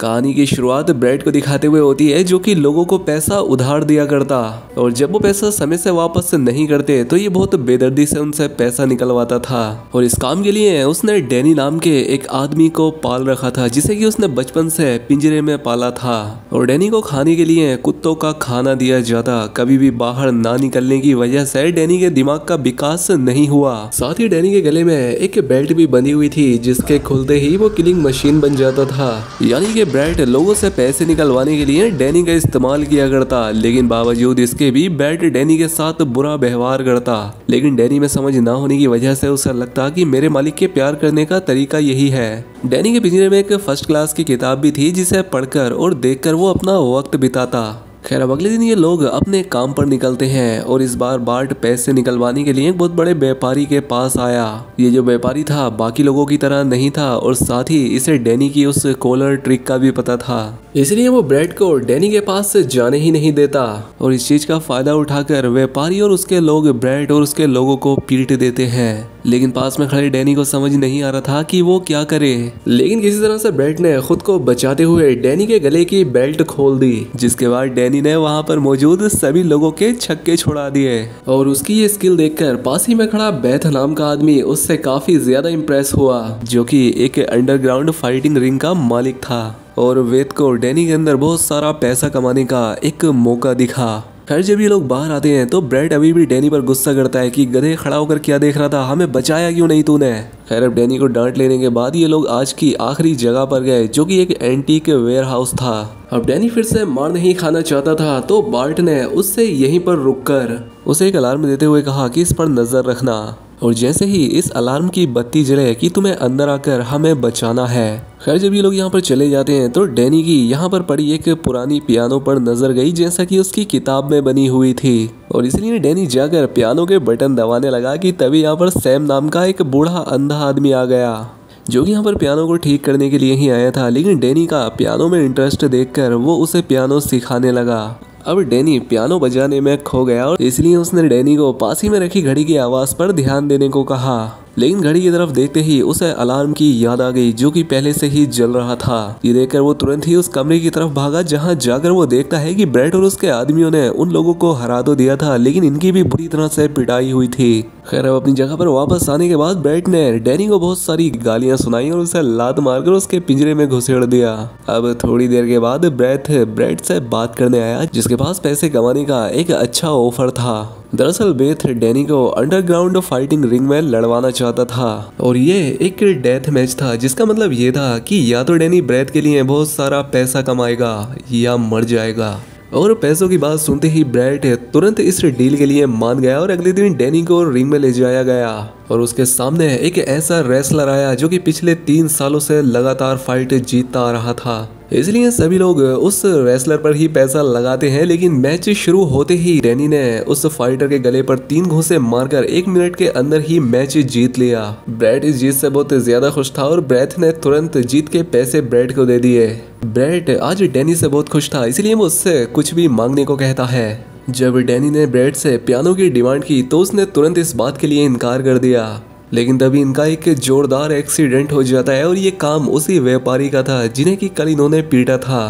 कहानी की शुरुआत ब्रैड को दिखाते हुए होती है जो कि लोगों को पैसा उधार दिया करता, और जब वो पैसा समय से वापस नहीं करते तो ये बहुत बेदर्दी से उनसे पैसा निकलवाता था। और इस काम के लिए उसने डैनी नाम के एक आदमी को पाल रखा था जिसे कि उसने बचपन से पिंजरे में पाला था। और डैनी को खाने के लिए कुत्तों का खाना दिया जाता। कभी भी बाहर ना निकलने की वजह से डैनी के दिमाग का विकास नहीं हुआ। साथ ही डैनी के गले में एक बेल्ट भी बंधी हुई थी जिसके खुलते ही वो किलिंग मशीन बन जाता था। यानी कि ब्रैड लोगों से पैसे निकलवाने के लिए डैनी का इस्तेमाल किया करता, लेकिन बावजूद इसके भी ब्रैड डैनी के साथ बुरा व्यवहार करता। लेकिन डैनी में समझ ना होने की वजह से उसे लगता कि मेरे मालिक के प्यार करने का तरीका यही है। डैनी के पिंजरे में एक फर्स्ट क्लास की किताब भी थी जिसे पढ़कर और देखकर वो अपना वक्त बिताता। खैर अब अगले दिन ये लोग अपने काम पर निकलते हैं और इस बार बार्ट पैसे निकलवाने के लिए एक बहुत बड़े व्यापारी के पास आया। ये जो व्यापारी था बाकी लोगों की तरह नहीं था और साथ ही इसे डैनी की उस कॉलर ट्रिक का भी पता था, इसलिए वो ब्रैड को डैनी के पास से जाने ही नहीं देता। और इस चीज का फायदा उठाकर व्यापारी और उसके लोग ब्रैड और उसके लोगों को पीट देते हैं। लेकिन पास में खड़े डैनी को समझ नहीं आ रहा था कि वो क्या करे। लेकिन किसी तरह से ब्रैड ने खुद को बचाते हुए डैनी के गले की बेल्ट खोल दी, जिसके बाद डैनी ने वहां पर मौजूद सभी लोगों के छक्के छुड़ा दिए। और उसकी ये स्किल देखकर पास ही में खड़ा बेथ नाम का आदमी उससे काफी ज्यादा इम्प्रेस हुआ, जो कि एक अंडरग्राउंड फाइटिंग रिंग का मालिक था। और वेद को डैनी के अंदर बहुत सारा पैसा कमाने का एक मौका दिखा। खैर जब ये लोग बाहर आते हैं तो ब्रैड अभी भी डैनी पर गुस्सा करता है कि गधे खड़ा होकर क्या देख रहा था, हमें बचाया क्यों नहीं तूने। खैर अब डैनी को डांट लेने के बाद ये लोग आज की आखिरी जगह पर गए जो कि एक एंटीक वेयर हाउस था। अब डैनी फिर से मार नहीं खाना चाहता था तो बार्ट ने उससे यहीं पर रुककर उसे एक अलार्म देते हुए कहा कि इस पर नजर रखना। और जैसे ही इस अलार्म की बत्ती जले कि तुम्हें अंदर आकर हमें बचाना है। खैर जब ये लोग यहाँ पर चले जाते हैं तो डैनी की यहाँ पर पड़ी एक पुरानी पियानो पर नजर गई जैसा कि उसकी किताब में बनी हुई थी। और इसलिए डैनी जाकर पियानो के बटन दबाने लगा कि तभी यहाँ पर सैम नाम का एक बूढ़ा अंधा आदमी आ गया, जो कि यहाँ पर पियानो को ठीक करने के लिए ही आया था। लेकिन डैनी का पियानो में इंटरेस्ट देखकर वो उसे पियानो सिखाने लगा। अब डैनी पियानो बजाने में खो गया और इसलिए उसने डैनी को पास ही में रखी घड़ी की आवाज पर ध्यान देने को कहा। लेकिन घड़ी की तरफ देखते ही उसे अलार्म की याद आ गई जो कि पहले से ही जल रहा था। ये देखकर वो तुरंत ही उस कमरे की तरफ भागा जहां जाकर वो देखता है कि ब्रैड और उसके आदमियों ने उन लोगों को हरा तो दिया था, लेकिन इनकी भी बुरी तरह से पिटाई हुई थी। खैर अब अपनी जगह पर वापस आने के बाद ब्रैड ने डैनी को बहुत सारी गालियां सुनाई और उसे लात मारकर उसके पिंजरे में घुसेड़ दिया। अब थोड़ी देर के बाद ब्रैड से बात करने आया जिसके पास पैसे कमाने का एक अच्छा ऑफर था। दरअसल बेथ डैनी को अंडरग्राउंड फाइटिंग रिंग में लड़वाना चाहता था और ये एक डेथ मैच था, जिसका मतलब ये था कि या तो डैनी ब्रैड के लिए बहुत सारा पैसा कमाएगा या मर जाएगा। और पैसों की बात सुनते ही ब्रैड तुरंत इस डील के लिए मान गया और अगले दिन डैनी को रिंग में ले जाया गया और उसके सामने एक ऐसा रेसलर आया जो कि पिछले 3 सालों से लगातार फाइट जीतता आ रहा था। इसलिए सभी लोग उस रेसलर पर ही पैसा लगाते हैं। लेकिन मैच शुरू होते ही डैनी ने उस फाइटर के गले पर 3 घूंसे मारकर 1 मिनट के अंदर ही मैच जीत लिया। ब्रैड इस जीत से बहुत ज्यादा खुश था और ब्रैड ने तुरंत जीत के पैसे ब्रैड को दे दिए। ब्रैड आज डैनी से बहुत खुश था, इसलिए वो उससे कुछ भी मांगने को कहता है। जब डैनी ने ब्रैड से पियानो की डिमांड की तो उसने तुरंत इस बात के लिए इनकार कर दिया। लेकिन तभी इनका एक जोरदार एक्सीडेंट हो जाता है और ये काम उसी व्यापारी का था जिन्हें कि कल इन्होंने पीटा था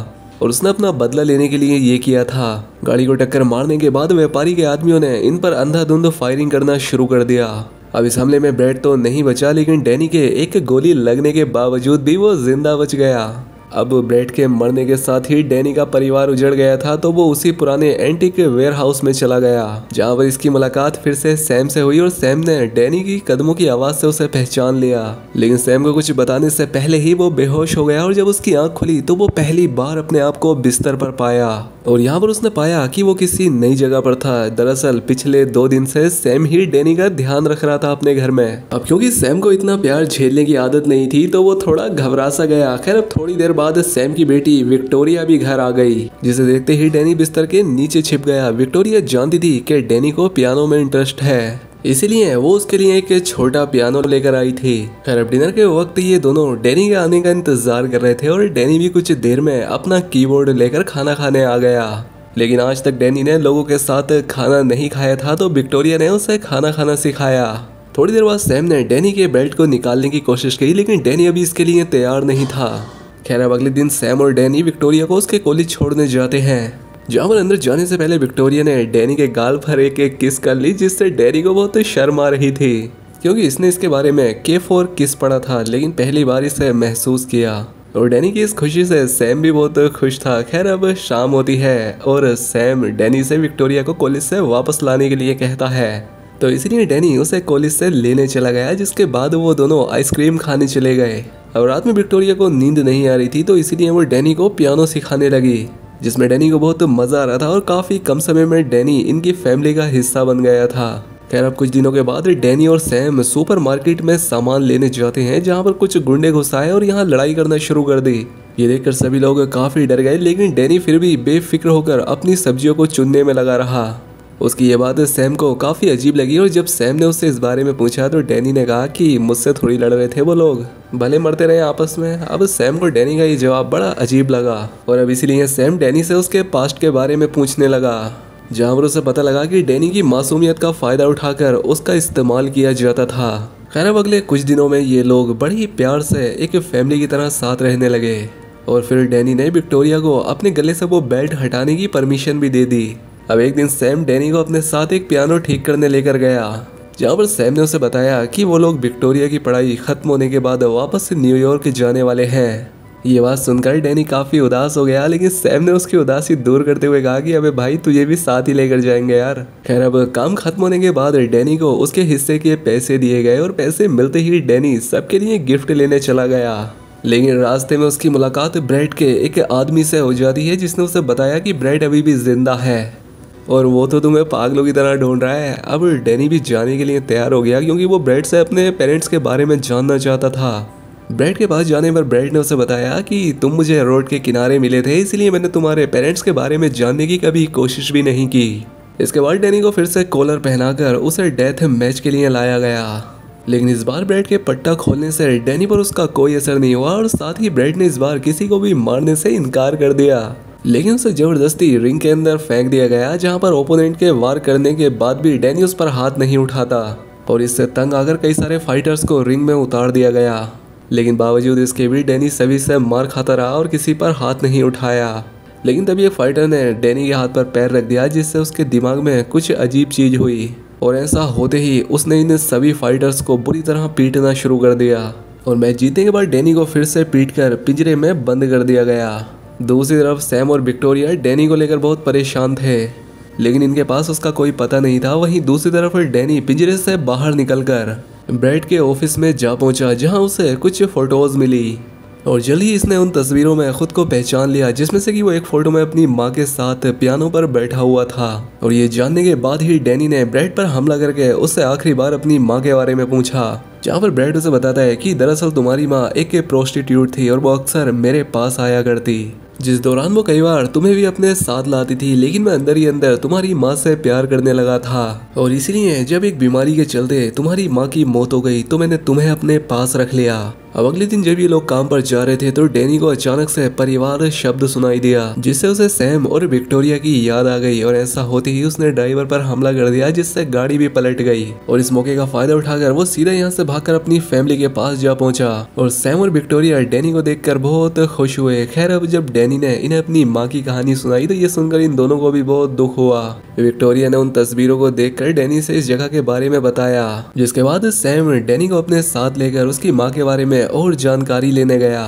और उसने अपना बदला लेने के लिए ये किया था। गाड़ी को टक्कर मारने के बाद व्यापारी के आदमियों ने इन पर अंधाधुंध फायरिंग करना शुरू कर दिया। अब इस हमले में ब्रैड तो नहीं बचा, लेकिन डैनी के एक गोली लगने के बावजूद भी वो जिंदा बच गया। अब ब्रैड के मरने के साथ ही डैनी का परिवार उजड़ गया था तो वो उसी पुराने एंटीक वेयर हाउस में चला गया जहां पर इसकी मुलाकात फिर से सैम से हुई और सैम ने डैनी की कदमों की आवाज से उसे पहचान लिया। लेकिन सैम को कुछ बताने से पहले ही वो बेहोश हो गया और जब उसकी आंख खुली तो वो पहली बार अपने आप को बिस्तर पर पाया और यहाँ पर उसने पाया कि वो किसी नई जगह पर था। दरअसल पिछले 2 दिन से सैम ही डैनी का ध्यान रख रहा था अपने घर में। अब क्योंकि सैम को इतना प्यार झेलने की आदत नहीं थी तो वो थोड़ा घबरा सा गया। खैर अब थोड़ी देर बाद सैम की बेटी विक्टोरिया भी घर आ गई, जिसे देखते ही डैनी बिस्तर के नीचे छिप गया। विक्टोरिया जानती थी कि डैनी को पियानो में इंटरेस्ट है, इसीलिए वो उसके लिए एक छोटा पियानो लेकर आई थी। खैर अब डिनर के वक्त ये दोनों डैनी के आने का इंतजार कर रहे थे और डैनी भी कुछ देर में अपना कीबोर्ड लेकर खाना खाने आ गया। लेकिन आज तक डैनी ने लोगों के साथ खाना नहीं खाया था तो विक्टोरिया ने उसे खाना खाना सिखाया। थोड़ी देर बाद सैम ने डैनी के बेल्ट को निकालने की कोशिश की, लेकिन डैनी अभी इसके लिए तैयार नहीं था। खैर अब अगले दिन सैम और डैनी विक्टोरिया को उसके कॉलेज छोड़ने जाते हैं, जहाँ पर अंदर जाने से पहले विक्टोरिया ने डैनी के गाल पर एक किस कर ली, जिससे डैनी को बहुत शर्म आ रही थी क्योंकि इसने इसके बारे में K4 किस पढ़ा था लेकिन पहली बार इसे महसूस किया। और डैनी की इस खुशी से सैम भी बहुत खुश था। खैर अब शाम होती है और सैम डैनी से विक्टोरिया को कॉलेज से वापस लाने के लिए कहता है, तो इसीलिए डैनी उसे कॉलेज से लेने चला गया, जिसके बाद वो दोनों आइसक्रीम खाने चले गए। और रात में विक्टोरिया को नींद नहीं आ रही थी, तो इसीलिए वो डैनी को पियानो सिखाने लगी, जिसमें डैनी को बहुत मजा आ रहा था और काफी कम समय में डैनी इनकी फैमिली का हिस्सा बन गया था। खैर अब कुछ दिनों के बाद डैनी और सैम सुपरमार्केट में सामान लेने जाते हैं, जहां पर कुछ गुंडे घुस आए और यहां लड़ाई करना शुरू कर दी। ये देखकर सभी लोग काफी डर गए, लेकिन डैनी फिर भी बेफिक्र होकर अपनी सब्जियों को चुनने में लगा रहा। उसकी ये बात सैम को काफी अजीब लगी और जब सैम ने उससे इस बारे में पूछा तो डैनी ने कहा कि मुझसे थोड़ी लड़ रहे थे वो लोग, भले मरते रहे आपस में। अब सैम को डैनी का ये जवाब बड़ा अजीब लगा और अब इसीलिए सैम डैनी से उसके पास्ट के बारे में पूछने लगा, जहाँ पर उसे पता लगा कि डैनी की मासूमियत का फायदा उठाकर उसका इस्तेमाल किया जाता था। खैर अब अगले कुछ दिनों में ये लोग बड़ी ही प्यार से एक फैमिली की तरह साथ रहने लगे और फिर डैनी ने विक्टोरिया को अपने गले से वो बेल्ट हटाने की परमिशन भी दे दी। अब एक दिन सैम डैनी को अपने साथ एक पियानो ठीक करने लेकर गया, जहाँ पर सैम ने उसे बताया कि वो लोग विक्टोरिया की पढ़ाई खत्म होने के बाद वापस से न्यूयॉर्क जाने वाले हैं। ये बात सुनकर डैनी काफी उदास हो गया, लेकिन सैम ने उसकी उदासी दूर करते हुए कहा कि अबे भाई तुझे भी साथ ही लेकर जाएंगे यार। खैर अब काम खत्म होने के बाद डैनी को उसके हिस्से के पैसे दिए गए और पैसे मिलते ही डैनी सबके लिए गिफ्ट लेने चला गया। लेकिन रास्ते में उसकी मुलाकात ब्रेड के एक आदमी से हो जाती है, जिसने उसे बताया कि ब्रेड अभी भी जिंदा है और वो तो तुम्हें पागलों की तरह ढूंढ रहा है। अब डैनी भी जाने के लिए तैयार हो गया क्योंकि वो ब्रेड से अपने पेरेंट्स के बारे में जानना चाहता था। ब्रेड के पास जाने पर ब्रेड ने उसे बताया कि तुम मुझे रोड के किनारे मिले थे, इसलिए मैंने तुम्हारे पेरेंट्स के बारे में जानने की कभी कोशिश भी नहीं की। इसके बाद डैनी को फिर से कॉलर पहनाकर उसे डेथ मैच के लिए लाया गया, लेकिन इस बार ब्रेड के पट्टा खोलने से डैनी पर उसका कोई असर नहीं हुआ और साथ ही ब्रेड ने इस बार किसी को भी मारने से इनकार कर दिया, लेकिन उसे जबरदस्ती रिंग के अंदर फेंक दिया गया, जहां पर ओपोनेंट के वार करने के बाद भी डैनी उस पर हाथ नहीं उठाता और इससे तंग आकर कई सारे फाइटर्स को रिंग में उतार दिया गया। लेकिन बावजूद इसके भी डैनी सभी से मार खाता रहा और किसी पर हाथ नहीं उठाया। लेकिन तभी एक फाइटर ने डैनी के हाथ पर पैर रख दिया, जिससे उसके दिमाग में कुछ अजीब चीज हुई और ऐसा होते ही उसने इन सभी फाइटर्स को बुरी तरह पीटना शुरू कर दिया और मैच जीतने के बाद डैनी को फिर से पीटकर पिंजरे में बंद कर दिया गया। दूसरी तरफ सैम और विक्टोरिया डैनी को लेकर बहुत परेशान थे, लेकिन इनके पास उसका कोई पता नहीं था। वहीं दूसरी तरफ डैनी पिंजरे से बाहर निकलकर ब्रेड के ऑफिस में जा पहुंचा, जहां उसे कुछ फोटोज मिली और जल्द ही इसने उन तस्वीरों में खुद को पहचान लिया, जिसमें से कि वो एक फोटो में अपनी माँ के साथ पियानो पर बैठा हुआ था। और ये जानने के बाद ही डैनी ने ब्रेड पर हमला करके उससे आखिरी बार अपनी माँ के बारे में पूछा, जहाँ पर ब्रेड उसे बताता है कि दरअसल तुम्हारी माँ एक प्रोस्टिट्यूट थी और वो अक्सर मेरे पास आया करती, जिस दौरान वो कई बार तुम्हें भी अपने साथ लाती थी, लेकिन मैं अंदर ही अंदर तुम्हारी माँ से प्यार करने लगा था और इसीलिए जब एक बीमारी के चलते तुम्हारी माँ की मौत हो गई तो मैंने तुम्हें अपने पास रख लिया। अब अगले दिन जब ये लोग काम पर जा रहे थे तो डैनी को अचानक से परिवार शब्द सुनाई दिया, जिससे उसे सैम और विक्टोरिया की याद आ गई और ऐसा होते ही उसने ड्राइवर पर हमला कर दिया, जिससे गाड़ी भी पलट गई। और इस मौके का फायदा उठाकर वो सीधा यहाँ से भागकर अपनी फैमिली के पास जा पहुंचा और सैम और विक्टोरिया डैनी को देखकर बहुत खुश हुए। खैर अब जब डैनी ने इन्हें अपनी माँ की कहानी सुनाई तो ये सुनकर इन दोनों को भी बहुत दुख हुआ। विक्टोरिया ने उन तस्वीरों को देखकर डैनी से इस जगह के बारे में बताया, जिसके बाद सैम डैनी को अपने साथ लेकर उसकी माँ के बारे में और जानकारी लेने गया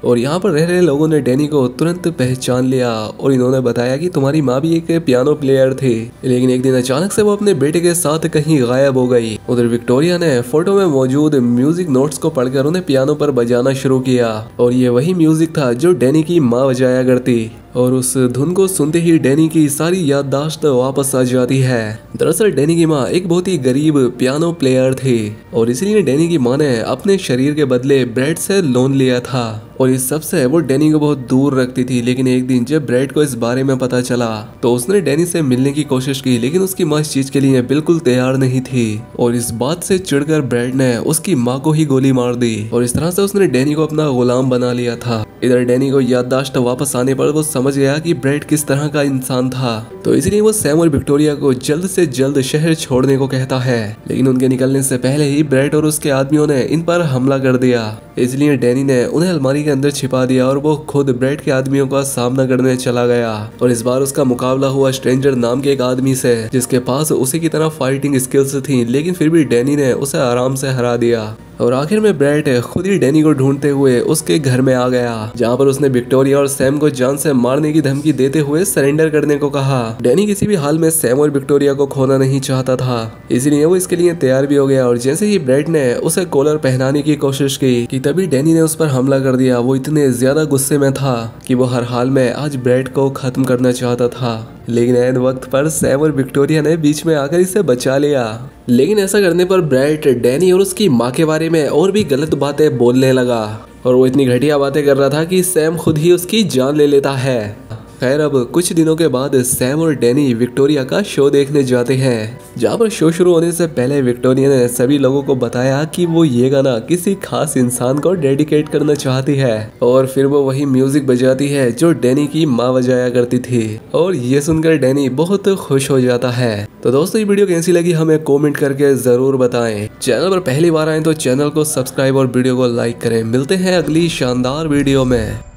और यहाँ पर रह रहे लोगों ने डैनी को तुरंत पहचान लिया और इन्होंने बताया कि तुम्हारी माँ भी एक पियानो प्लेयर थी, लेकिन एक दिन अचानक से वो अपने बेटे के साथ कहीं गायब हो गई। उधर विक्टोरिया ने फोटो में मौजूद म्यूजिक नोट्स को पढ़कर उन्हें पियानो पर बजाना शुरू किया और ये वही म्यूजिक था जो डैनी की माँ बजाया करती और उस धुन को सुनते ही डैनी की सारी याददाश्त वापस आ जाती है। दरअसल डैनी की माँ एक बहुत ही गरीब पियानो प्लेयर थी और इसलिए डैनी की माँ ने अपने शरीर के बदले ब्रेड से लोन लिया था और इस सब से वो डैनी को बहुत दूर रखती थी। लेकिन एक दिन जब ब्रेड को इस बारे में पता चला तो उसने डैनी से मिलने की कोशिश की, लेकिन उसकी माँ इस चीज के लिए बिल्कुल तैयार नहीं थी और इस बात से चिढ़कर ब्रेड ने उसकी माँ को ही गोली मार दी और इस तरह से उसने डैनी को अपना गुलाम बना लिया था। इधर डैनी को याददाश्त वापस आने पर वो समझ गया कि ब्रैड किस तरह का इंसान था, तो इसलिए वो सैम और विक्टोरिया को जल्द से जल्द शहर छोड़ने को कहता है। लेकिन उनके निकलने से पहले ही ब्रैड और उसके आदमियों ने इन पर हमला कर दिया। इसलिए डैनी ने उन्हें अलमारी के अंदर छिपा दिया और वो खुद ब्रैड के आदमियों का सामना करने चला गया। और इस बार उसका मुकाबला हुआ स्ट्रेंजर नाम के एक आदमी से, जिसके पास उसी की तरह फाइटिंग स्किल्स थी, लेकिन फिर भी डैनी ने उसे आराम से हरा दिया। और आखिर में ब्रैड खुद ही डैनी को ढूंढते हुए उसके घर में आ गया, जहाँ पर उसने विक्टोरिया और सैम को जान से मारने की धमकी देते हुए सरेंडर करने को कहा। डैनी किसी भी हाल में सैम और विक्टोरिया को खोना नहीं चाहता था, इसलिए वो इसके लिए तैयार भी हो गया। और जैसे ही ब्रैड ने उसे कॉलर पहनाने की कोशिश की कि तभी डैनी ने उस पर हमला कर दिया। वो इतने ज्यादा गुस्से में था कि वो हर हाल में आज ब्रैड को खत्म करना चाहता था, लेकिन ऐन वक्त पर सैम और विक्टोरिया ने बीच में आकर इसे बचा लिया। लेकिन ऐसा करने पर ब्रैड डैनी और उसकी माँ के बारे में और भी गलत बातें बोलने लगा, और वो इतनी घटिया बातें कर रहा था कि सैम खुद ही उसकी जान ले लेता है। खैर, अब कुछ दिनों के बाद सैम और डैनी विक्टोरिया का शो देखने जाते हैं, जहाँ पर शो शुरू होने से पहले विक्टोरिया ने सभी लोगों को बताया कि वो ये गाना किसी खास इंसान को डेडिकेट करना चाहती है। और फिर वो वही म्यूजिक बजाती है जो डैनी की माँ बजाया करती थी, और ये सुनकर डैनी बहुत खुश हो जाता है। तो दोस्तों, ये वीडियो कैसी लगी हमें कॉमेंट करके जरूर बताएं। चैनल पर पहली बार आए तो चैनल को सब्सक्राइब और वीडियो को लाइक करें। मिलते हैं अगली शानदार वीडियो में।